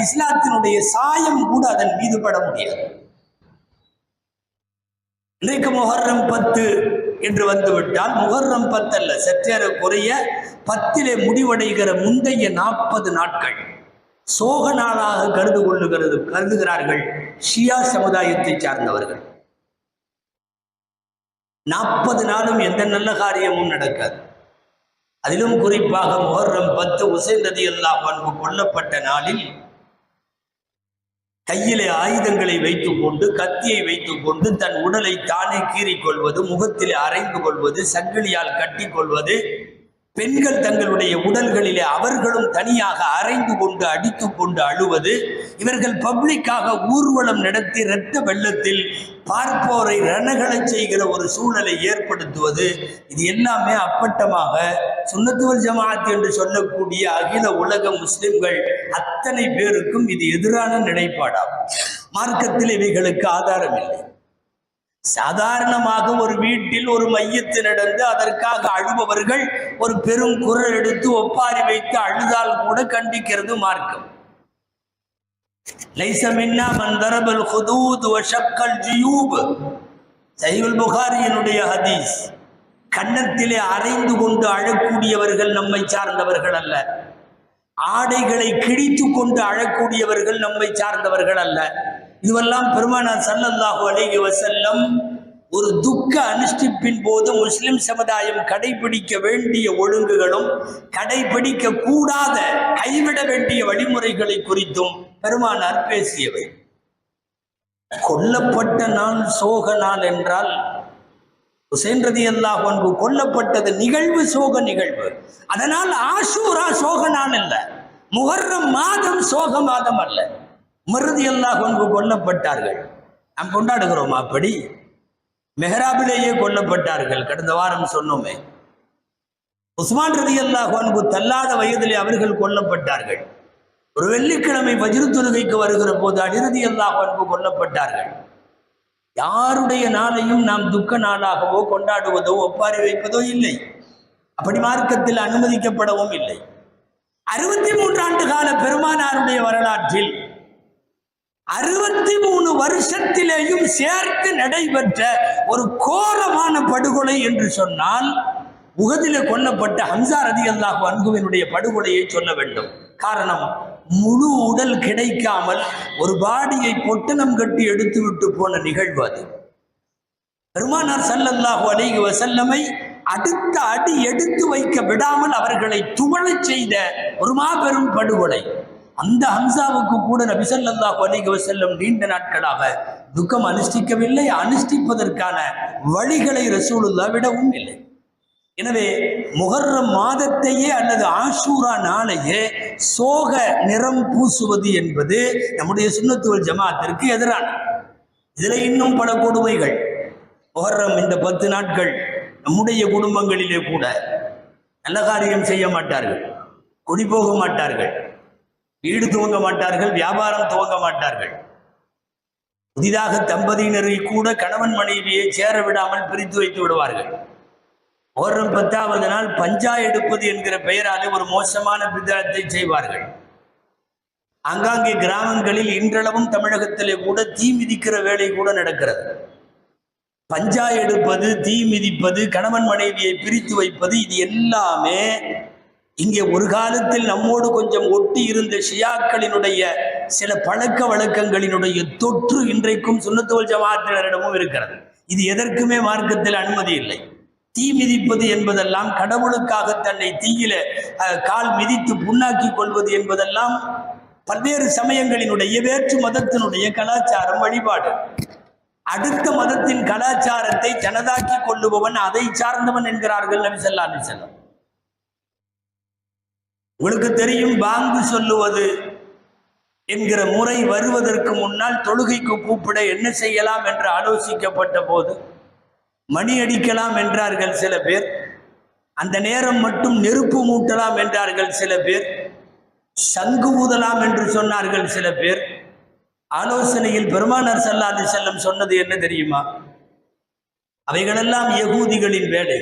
இஸ்லாத்தினுடைய சாயம் கூட அதன் மீது பட முடியாது. இன்றைக்கு முஹர்ரம் 10 என்று வந்துவிட்டால் முஹர்ரம் 10 அல்ல, சற்றேறக்குறைய 10 முடிவடைகிற முந்தைய 40 நாட்கள் சோக நாளாக கருதுகிறார்கள் ஷியா சமுதாயத்தை சார்ந்தவர்கள். 40 நாளும் எந்த நல்ல காரியமும் நடக்காது. அதிலும் குறிப்பாக முஹர்ரம் 10 ஹுசைன் ரலியல்லாஹு அன்ஹு கொல்லப்பட்ட நாளில் கையிலே ஆயுதங்களை வைத்துக் கொண்டு, கத்தியை வைத்துக் கொண்டு தன் உடலை தானே கீறிக்கொள்வது, முகத்திலே அரைந்து கொள்வது, சங்கிலியால் கட்டி கொள்வது, பெண்கள் தங்களுடைய உடல்களிலே அவர்களும் தனியாக அரைந்து கொண்டு அடித்து கொண்டு அழுவது, இவர்கள் பப்ளிக்காக ஊர்வலம் நடத்தி இரத்த வெள்ளத்தில் பார்ப்போரை ரணகளை செய்கிற ஒரு சூழலை ஏற்படுத்துவது, இது எல்லாமே அப்பட்டமாக சுன்னத்து வல் ஜமாஅத் என்று சொல்லக்கூடிய அகில உலக முஸ்லிம்கள் அத்தனை பேருக்கும் இது எதிரான நிலைப்பாடாகும். மார்க்கத்தில் இவைகளுக்கு ஆதாரம் இல்லை. சாதாரணமாக ஒரு வீட்டில் ஒரு மையத்து நடந்து அதற்காக அழுபவர்கள் ஒரு பெரும் குரல் எடுத்து ஒப்பாரி வைத்து அழுதால் கூட கண்டிக்கிறது மார்க்கம். லைஸ மின்னா மன் தரபல் ஹுதூத் வ ஷக்கல் ஜுயூப், சஹீஹுல் புகாரியினுடைய ஹதீஸ். கன்னத்திலே அரைந்து கொண்டு அழக்கூடியவர்கள் நம்மை சார்ந்தவர்கள் அல்ல, ஆடைகளை கிழித்து கொண்டு அழக்கூடியவர்கள் நம்மை சார்ந்தவர்கள் அல்ல. இதுவெல்லாம் பெருமானார் ஸல்லல்லாஹு அலைஹி வஸல்லம் ஒரு துக்க அனுஷ்டிப்பின் போது முஸ்லிம் சமுதாயம் கடைபிடிக்க வேண்டிய ஒழுங்குகளும் கடைபிடிக்க கூடாத கைவிட வேண்டிய வழிமுறைகளை குறித்தும் பெருமானார் பேசியவை. கொல்லப்பட்ட நாள் சோக நாள் என்றால் ஹுசைன் ரலியல்லாஹு அன்ஹு கொல்லப்பட்டது நிகழ்வு சோக நிகழ்வு. அதனால் ஆஷூரா சோக நாள் அல்ல, முஹர்ரம் மாதம் சோக மாதம் அல்ல. உமர் ரலியல்லாஹு அன்ஹு கொல்லப்பட்டார்கள், நாம் கொண்டாடுகிறோம். அப்படி மெஹராபிலேயே கொல்லப்பட்டார்கள். கடந்த வாரம் சொன்னோமே. உஸ்மான் ரலியல்லாஹு அன்ஹு தள்ளாத வயதிலே அவர்கள் கொல்லப்பட்டார்கள். ஒரு வெள்ளிக்கிழமை வஜ்ரு தொழுகைக்கு வருகிற போது அலி ரலியல்லாஹு அன்ஹு கொல்லப்பட்டார்கள். யாருடைய நாளையும் நாம் துக்க நாளாகவோ கொண்டாடுவதோ ஒப்பாரி வைப்பதோ இல்லை. அப்படி மார்க்கத்தில் அனுமதிக்கப்படவும் இல்லை. 63 ஆண்டு கால பெருமானாருடைய வரலாற்றில் 63 வருஷத்திலேயும் சேர்த்து நடைபெற்ற ஒரு கோரமான படுகொலை என்று சொன்னால் உஹதிலே கொல்லப்பட்ட ஹம்சா ரலியல்லாஹு அன்ஹுவினுடைய படுகொலையை சொல்ல வேண்டும். காரணம், முழு உடல் கிடைக்காமல் ஒரு பாடியை பொட்டணம் கட்டி எடுத்து விட்டு போன நிகழ்வு அது. பெருமானார் ஸல்லல்லாஹு அலைஹி வஸல்லமை அடுத்த அடி எடுத்து வைக்க விடாமல் அவர்களை துவளச் செய்த ஒரு மாபெரும் படுகொலை. அந்த ஹம்சாவுக்கு கூட நபி ஸல்லல்லாஹு அலைஹி வஸல்லம் நீண்ட நாட்களாக துக்கம் அனுஷ்டிக்கவில்லை, அனுஷ்டிப்பதற்கான வழிகளை ரசூலுல்லாஹ் விடவும் இல்லை. எனவே முஹர்ரம் மாதத்தையே அல்லது ஆஷூரா நாளையே சோக நிறம் பூசுவது என்பது நம்முடைய சுன்னத்து வல் ஜமாஅத்திற்கு எதிரான. இதில் இன்னும் பல கொடுமைகள். முஹர்ரம் இந்த 10 நாட்கள் நம்முடைய குடும்பங்களிலே கூட நல்ல காரியம் செய்ய மாட்டார்கள், குடி போக மாட்டார்கள், வீடு துவங்க மாட்டார்கள், வியாபாரம் துவங்க மாட்டார்கள். புதிதாக தம்பதியினரை கூட கணவன் மனைவியை சேர விடாமல் பிரித்து வைத்து விடுவார்கள். முஹர்ரம் 10வது நாள் பஞ்சா எடுப்பது என்கிற பெயராலே ஒரு மோசமான பித்அத்தை செய்வார்கள். ஆங்காங்கே கிராமங்களில் இன்றளவும் தமிழகத்திலே கூட தீ மிதிக்கிற வேலை கூட நடக்கிறது. பஞ்சா எடுப்பது, தீ மிதிப்பது, கணவன் மனைவியை பிரித்து வைப்பது, இது எல்லாமே இங்கே ஒரு காலத்தில் நம்மோடு கொஞ்சம் ஒட்டி இருந்த ஷியாக்களினுடைய சில பழக்க வழக்கங்களினுடைய தொற்று இன்றைக்கும் சுன்னத்து வல் ஜமாஅத்தினரிடமும் இருக்கிறது. இது எதற்குமே மார்க்கத்தில் அனுமதி இல்லை. தீ மிதிப்பது என்பதெல்லாம், கடவுளுக்காக தன்னை தீயில கால் மிதித்து புண்ணாக்கி கொள்வது என்பதெல்லாம் பல்வேறு சமயங்களினுடைய வேற்று மதத்தினுடைய கலாச்சாரம், வழிபாடு. அடுத்த மதத்தின் கலாச்சாரத்தை தனதாக்கி கொள்ளுபவன் அதை சார்ந்தவன் என்கிறார்கள் நபி ஸல்லல்லாஹு அலைஹி வஸல்லம். உங்களுக்கு தெரியும், பாங்கு சொல்லுவது என்கிற முறை வருவதற்கு முன்னால் தொழுகைக்கு கூப்பிட என்ன செய்யலாம் என்று ஆலோசிக்கப்பட்ட போது மணி அடிக்கலாம் என்றார்கள் சில பேர், அந்த நேரம் மட்டும் நெருப்பு மூட்டலாம் என்றார்கள் சில பேர், சங்கு ஊதலாம் என்று சொன்னார்கள் சில பேர். ஆலோசனையில் பெருமானார் ஸல்லல்லாஹு அலைஹி வஸல்லம் சொன்னது என்ன தெரியுமா? அவைகளெல்லாம் யகூதிகளின் வேலை.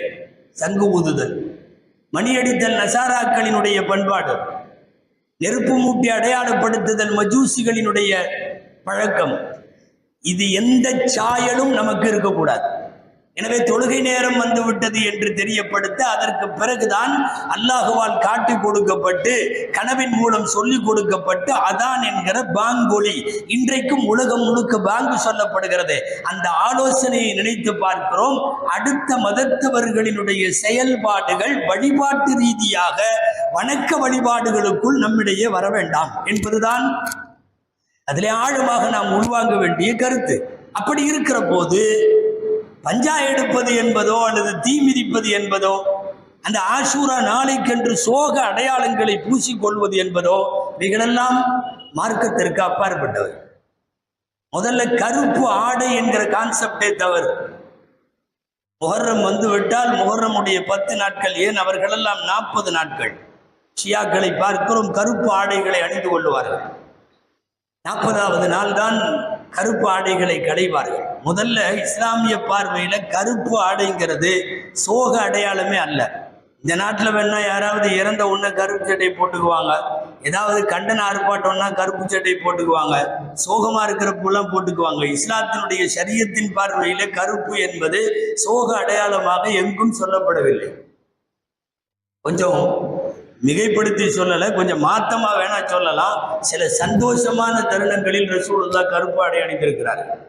சங்கு ஊதுதல், மணியடித்தல் நசாராக்களினுடைய பண்பாடு. நெருப்பு மூட்டி அடையாளப்படுத்துதல் மஜூசிகளினுடைய பழக்கம். இது எந்த சாயலும் நமக்கு இருக்கக்கூடாது. எனவே தொழுகை நேரம் வந்து விட்டது என்று தெரியப்படுத்த அதற்கு பிறகுதான் அல்லாஹுவால் காட்டி கொடுக்கப்பட்டு கனவின் மூலம் சொல்லிக் கொடுக்கப்பட்டு அதான் என்கிற பாங்கொலி இன்றைக்கும் உலகம் முழுக்க பாங்கு சொல்லப்படுகிறது. அந்த ஆலோசனையை நினைத்து பார்க்கிறோம். அடுத்த மதத்தவர்களினுடைய செயல்பாடுகள் வழிபாட்டு ரீதியாக வணக்க வழிபாடுகளுக்குள் நம்மிடையே வர வேண்டாம் என்பதுதான் அதிலே ஆழமாக நாம் உள்வாங்க வேண்டிய கருத்து. அப்படி இருக்கிற போது பஞ்சா எடுப்பது என்பதோ அல்லது தீ மிதிப்பது என்பதோ, அந்த ஆஷூரா நாளைக்கென்று சோக அடையாளங்களை பூசிக்கொள்வது என்பதோ இவைகளெல்லாம் மார்க்கத்திற்கு அப்பாற்பட்டவை. முதல்ல கருப்பு ஆடை என்கிற கான்செப்டே தவறு. முஹர்ரம் வந்து விட்டால் முஹர்ரமுடைய 10 நாட்கள், ஏன் அவர்களெல்லாம் 40 நாட்கள் ஷியாக்களை பார்க்கிறோம் கருப்பு ஆடைகளை அணிந்து கொள்வார்கள். 40வது நாள் தான் கருப்பு ஆடைகளை களைவார்கள். முதல்ல இஸ்லாமிய பார்வையில கருப்பு ஆடைங்கிறது சோக அடையாளமே அல்ல. இந்த நாட்டில் வேணா யாராவது இறந்த உடனே கருப்பு சட்டை போட்டுக்குவாங்க, ஏதாவது கண்டன ஆர்ப்பாட்டம்னா கருப்பு சட்டை போட்டுக்குவாங்க, சோகமா இருக்கிறப்பெல்லாம் போட்டுக்குவாங்க. இஸ்லாத்தினுடைய ஷரியத்தின் பார்வையில கருப்பு என்பது சோக அடையாளமாக எங்கும் சொல்லப்படவில்லை. கொஞ்சம் மிகைப்படுத்தி சொல்லல, கொஞ்சம் மாத்தமா வேணா சொல்லலாம். சில சந்தோஷமான தருணங்களில் ரசூலுல்லாஹ் கருப்பு ஆடை அணிந்திருக்கிறார்கள்.